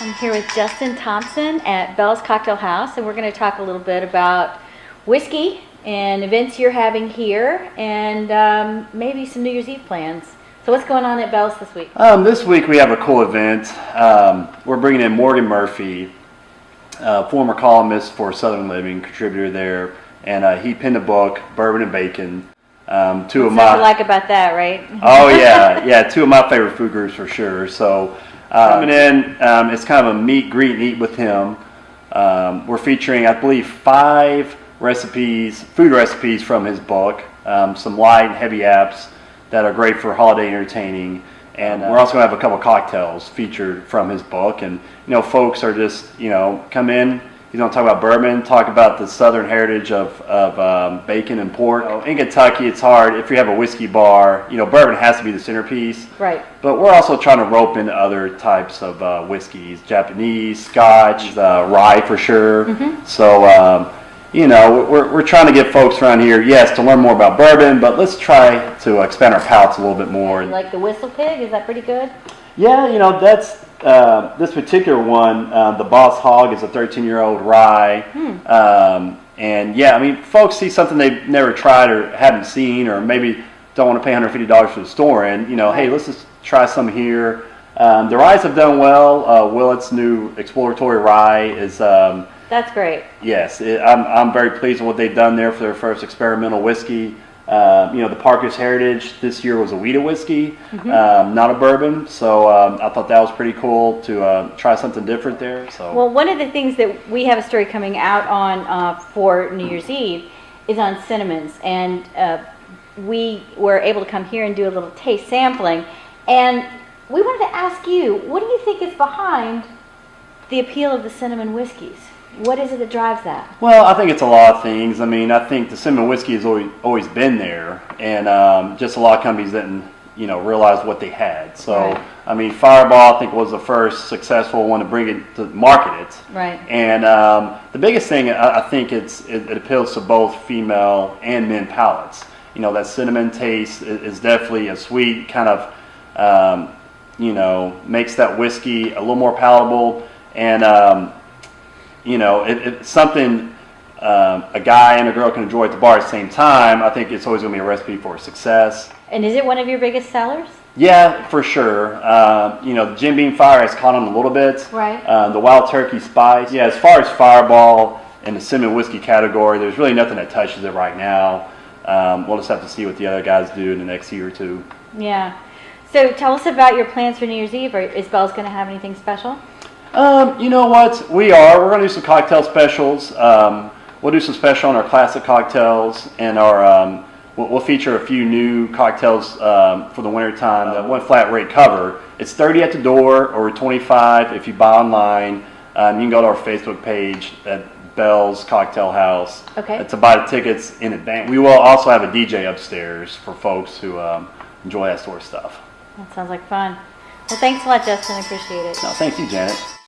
I'm here with Justin Thompson at Belle's Cocktail House, and we're going to talk a little bit about whiskey and events you're having here, and maybe some New Year's Eve plans. So what's going on at Belle's this week? This week we have a cool event. We're bringing in Morgan Murphy, former columnist for Southern Living, contributor there, and he penned a book, Bourbon and Bacon. What you like about that, right? Oh yeah, two of my favorite food groups for sure. So coming in, it's kind of a meet, greet, and eat with him. We're featuring, I believe, 5 food recipes from his book, some light and heavy apps that are great for holiday entertaining. And we're also going to have a couple cocktails featured from his book. And, folks are just, come in. He's going to talk about bourbon, talk about the southern heritage of bacon and pork. In Kentucky, it's hard. If you have a whiskey bar, bourbon has to be the centerpiece. Right. But we're also trying to rope in other types of whiskeys, Japanese, Scotch, rye for sure. Mm-hmm. So, we're trying to get folks around here, yes, to learn more about bourbon, but let's try to expand our palates a little bit more. Like the Whistle Pig, is that pretty good? Yeah, that's this particular one. The Boss Hogg is a 13-year-old rye, and folks see something they've never tried or haven't seen, or maybe don't want to pay $150 for the store, and hey, let's just try some here. The ryes have done well. Willett's new exploratory rye is. That's great. Yes, I'm very pleased with what they've done there for their first experimental whiskey. The Parker's Heritage this year was a wheated whiskey, not a bourbon. So I thought that was pretty cool to try something different there. So. Well, one of the things that we have a story coming out on for New Year's Eve is on cinnamons, and we were able to come here and do a little taste sampling. And we wanted to ask you, what do you think is behind the appeal of the cinnamon whiskeys? What is it that drives that? Well, I think it's a lot of things. I think the cinnamon whiskey has always been there, and just a lot of companies didn't, realize what they had. So, right. Fireball, I think, was the first successful one to bring it to market it. Right. And the biggest thing, I think, it appeals to both female and men palates. That cinnamon taste is definitely a sweet kind of, makes that whiskey a little more palatable, and it's something a guy and a girl can enjoy at the bar at the same time. I think it's always going to be a recipe for success. And is it one of your biggest sellers? Yeah, for sure. The Jim Beam Fire has caught on a little bit. Right. The Wild Turkey Spice. Yeah, as far as Fireball and the cinnamon whiskey category, there's really nothing that touches it right now. We'll just have to see what the other guys do in the next year or two. Yeah. So tell us about your plans for New Year's Eve. Is Belle's going to have anything special? You know what? We're going to do some cocktail specials. We'll do some special on our classic cocktails, and we'll feature a few new cocktails for the winter time. The one flat rate cover. It's $30 at the door, or $25 if you buy online. You can go to our Facebook page at Belle's Cocktail House to buy the tickets in advance. We will also have a DJ upstairs for folks who enjoy that sort of stuff. That sounds like fun. Well, thanks a lot, Justin. I appreciate it. No, thank you, Janet.